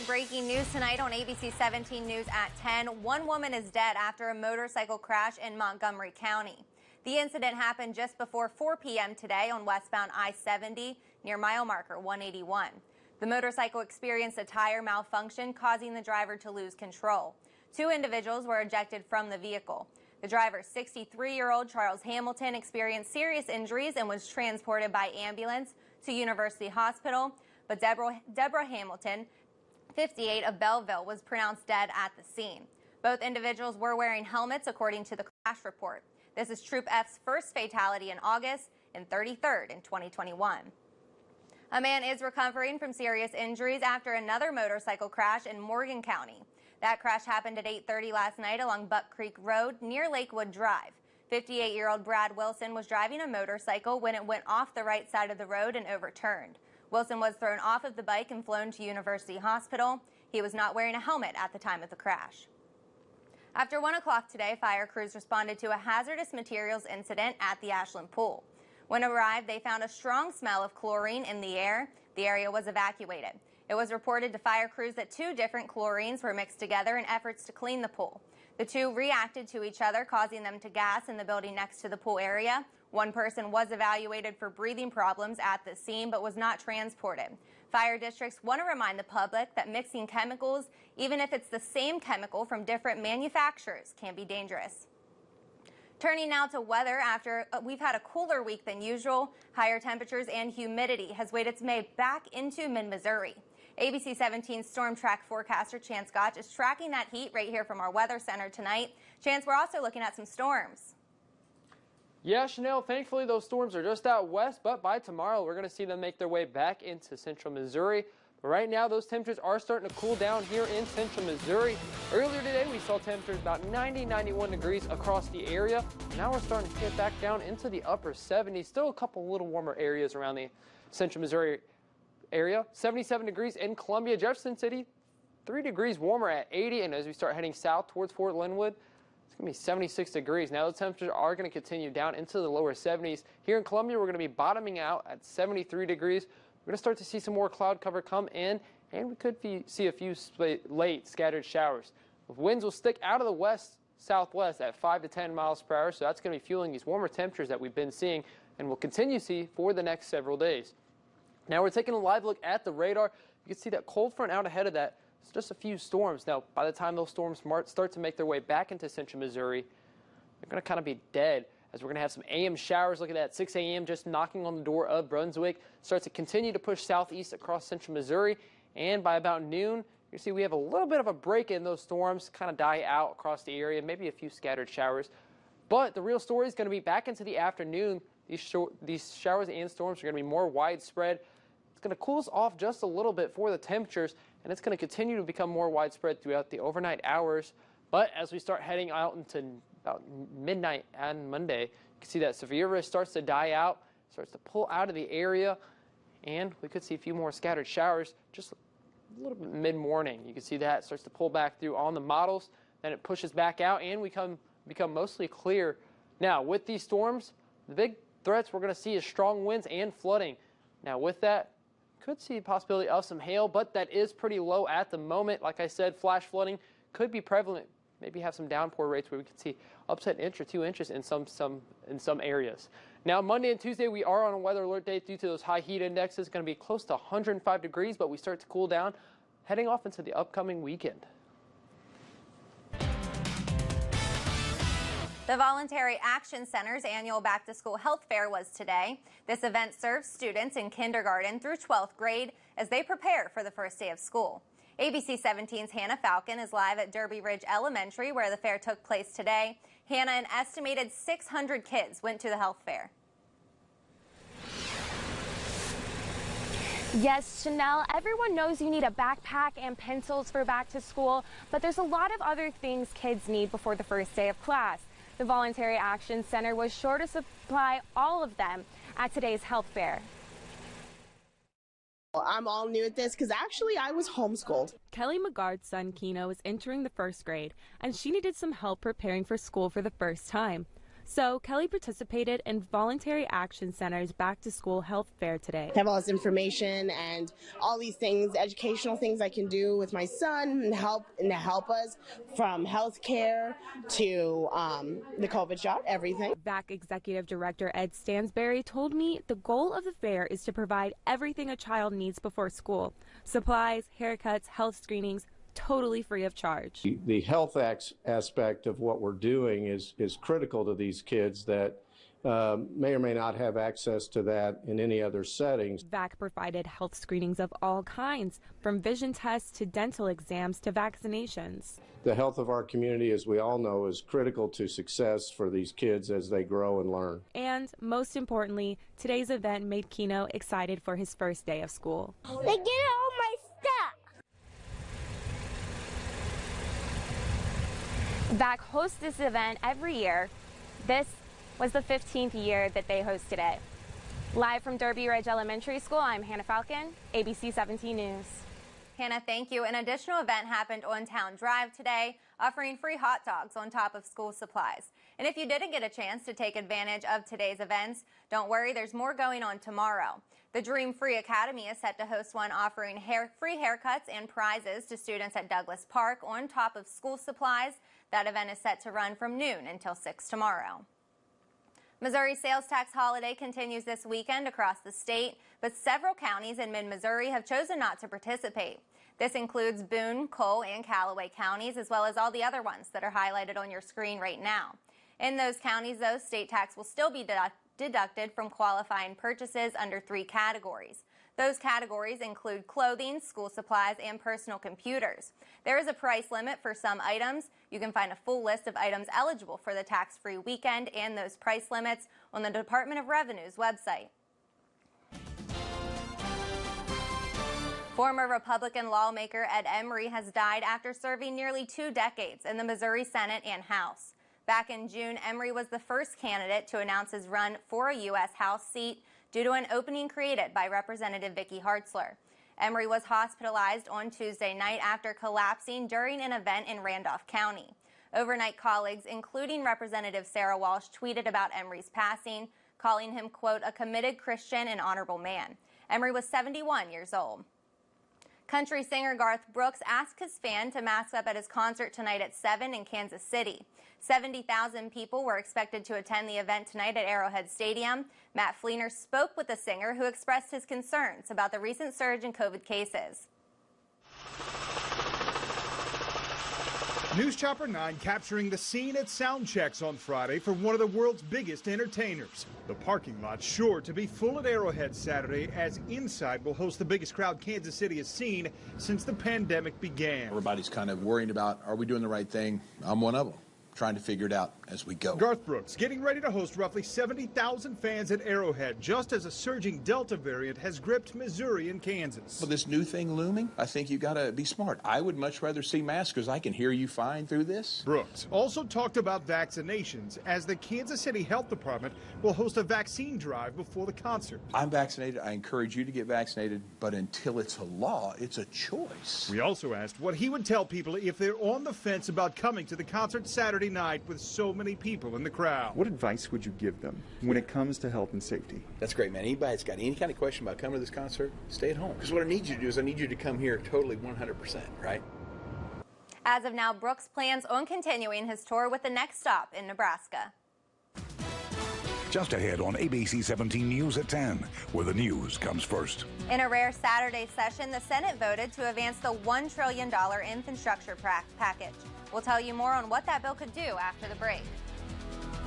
breaking news tonight on ABC 17 News at 10. One woman is dead after a motorcycle crash in Montgomery County. The incident happened just before 4 p.m. today on westbound I-70 near mile marker 181. The motorcycle experienced a tire malfunction, causing the driver to lose control. Two individuals were ejected from the vehicle. The driver, 63-year-old Charles Hamilton, experienced serious injuries and was transported by ambulance to University Hospital. But Deborah Hamilton, 58, of Belleville, was pronounced dead at the scene. Both individuals were wearing helmets, according to the crash report. This is Troop F's first fatality in August and 33rd in 2021. A man is recovering from serious injuries after another motorcycle crash in Morgan County. That crash happened at 8:30 last night along Buck Creek Road near Lakewood Drive. 58-year-old Brad Wilson was driving a motorcycle when it went off the right side of the road and overturned. Wilson was thrown off of the bike and flown to University Hospital. He was not wearing a helmet at the time of the crash. After 1 o'clock today, fire crews responded to a hazardous materials incident at the Ashland Pool. When arrived, they found a strong smell of chlorine in the air. The area was evacuated. It was reported to fire crews that two different chlorines were mixed together in efforts to clean the pool. The two reacted to each other, causing them to gas in the building next to the pool area. One person was evaluated for breathing problems at the scene but was not transported. Fire districts want to remind the public that mixing chemicals, even if it's the same chemical from different manufacturers, can be dangerous. Turning now to weather, after we've had a cooler week than usual, higher temperatures and humidity has weighed its way back into mid-Missouri. ABC 17's STORMTRACK forecaster Chance GOTSCH is tracking that heat right here from our weather center tonight. Chance, we're also looking at some storms. Yeah, Chanel, thankfully those storms are just out west, but by tomorrow we're going to see them make their way back into central Missouri. But right now those temperatures are starting to cool down here in central Missouri. Earlier today we saw temperatures about 91 degrees across the area. Now we're starting to get back down into the upper 70s. Still a couple little warmer areas around the central Missouri area. 77 degrees in Columbia, Jefferson City, 3 degrees warmer at 80. And as we start heading south towards Fort Linwood, it's going to be 76 degrees. Now the temperatures are going to continue down into the lower 70s. Here in Columbia, we're going to be bottoming out at 73 degrees. We're going to start to see some more cloud cover come in, and we could see a few late scattered showers. Winds will stick out of the west-southwest at 5 to 10 miles per hour, so that's going to be fueling these warmer temperatures that we've been seeing and will continue to see for the next several days. Now we're taking a live look at the radar. You can see that cold front out ahead of that. It's just a few storms. Now, by the time those storms start to make their way back into central Missouri, they're going to kind of be dead, as we're going to have some AM showers. Look at that, 6 a.m. just knocking on the door of Brunswick. Starts to continue to push southeast across central Missouri. And by about noon, you see we have a little bit of a break in those storms, kind of die out across the area, maybe a few scattered showers. But the real story is going to be back into the afternoon. These showers and storms are going to be more widespread. It's going to cool us off just a little bit for the temperatures, and it's going to continue to become more widespread throughout the overnight hours. But as we start heading out into about midnight on Monday, you can see that severe risk starts to die out, starts to pull out of the area, and we could see a few more scattered showers just a little bit mid-morning. You can see that starts to pull back through on the models, then it pushes back out, and we become mostly clear. Now, with these storms, the big threats we're going to see is strong winds and flooding. Now, with that, could see a possibility of some hail, but that is pretty low at the moment. Like I said, flash flooding could be prevalent. Maybe have some downpour rates where we could see up to an inch or 2 inches in some areas. Now, Monday and Tuesday, we are on a weather alert day due to those high heat indexes. It's going to be close to 105 degrees, but we start to cool down, heading off into the upcoming weekend. The Voluntary Action Center's annual back-to-school health fair was today. This event serves students in kindergarten through 12th grade as they prepare for the first day of school. ABC 17's Hannah Falcon is live at Derby Ridge Elementary, where the fair took place today. Hannah, an estimated 600 kids went to the health fair. Yes, Chanel, everyone knows you need a backpack and pencils for back to school, but there's a lot of other things kids need before the first day of class. The Voluntary Action Center was sure to supply all of them at today's health fair. I'm all new at this because actually I was homeschooled. Kelly MAGGARD's son Keno is entering the first grade, and she needed some help preparing for school for the first time. So Kelly participated in Voluntary Action Center's back-to-school health fair today. I have all this information and all these things, educational things I can do with my son and help us from health care to the COVID shot, everything. VAC Executive Director Ed Stansberry told me the goal of the fair is to provide everything a child needs before school. Supplies, haircuts, health screenings, totally free of charge. The health aspect of what we're doing is critical to these kids that may or may not have access to that in any other settings. VAC provided health screenings of all kinds, from vision tests to dental exams to vaccinations. The health of our community, as we all know, is critical to success for these kids as they grow and learn. And most importantly, today's event made Keno excited for his first day of school. They get all my stuff. VAC hosts this event every year. This was the 15th year that they hosted it. Live from Derby Ridge Elementary School, I'm Hannah Falcon, ABC 17 News. Hannah, thank you. An additional event happened on Town Drive today, offering free hot dogs on top of school supplies. And if you didn't get a chance to take advantage of today's events, don't worry, there's more going on tomorrow. The Dream Free Academy is set to host one offering free haircuts and prizes to students at Douglas Park on top of school supplies. That event is set to run from noon until 6 tomorrow. Missouri's sales tax holiday continues this weekend across the state, but several counties in mid-Missouri have chosen not to participate. This includes Boone, Cole, and Callaway counties, as well as all the other ones that are highlighted on your screen right now. In those counties, though, state tax will still be deducted from qualifying purchases under 3 categories. Those categories include clothing, school supplies, and personal computers. There is a price limit for some items. You can find a full list of items eligible for the tax-free weekend and those price limits on the Department of Revenue's website. Former Republican lawmaker Ed Emery has died after serving nearly 2 decades in the Missouri Senate and House. Back in June, Emery was the first candidate to announce his run for a U.S. House seat due to an opening created by Representative Vicky Hartzler. Emery was hospitalized on Tuesday night after collapsing during an event in Randolph County. Overnight colleagues, including Representative Sarah Walsh, tweeted about Emery's passing, calling him, quote, a committed Christian and honorable man. Emery was 71 years old. Country singer Garth Brooks asked his fan to mask up at his concert tonight at 7 in Kansas City. 70,000 people were expected to attend the event tonight at Arrowhead Stadium. Matt Fleener spoke with the singer, who expressed his concerns about the recent surge in COVID cases. News Chopper 9 capturing the scene at sound checks on Friday for one of the world's biggest entertainers. The parking lot sure to be full at Arrowhead Saturday, as inside will host the biggest crowd Kansas City has seen since the pandemic began. Everybody's kind of worrying about, are we doing the right thing? I'm one of them, trying to figure it out as we go. Garth Brooks getting ready to host roughly 70,000 fans at Arrowhead, just as a surging Delta variant has gripped Missouri and Kansas. With this new thing looming, I think you got to be smart. I would much rather see masks because I can hear you fine through this. Brooks also talked about vaccinations, as the Kansas City Health Department will host a vaccine drive before the concert. I'm vaccinated. I encourage you to get vaccinated, but until it's a law, it's a choice. We also asked what he would tell people if they're on the fence about coming to the concert Saturday night with so many people in the crowd. What advice would you give them when it comes to health and safety? That's great, man. Anybody that's got any kind of question about coming to this concert, stay at home. Because what I need you to do is I need you to come here totally 100%, right? As of now, Brooks plans on continuing his tour with the next stop in Nebraska. Just ahead on ABC 17 News at 10, where the news comes first. In a rare Saturday session, the Senate voted to advance the $1 trillion infrastructure package. We'll tell you more on what that bill could do after the break.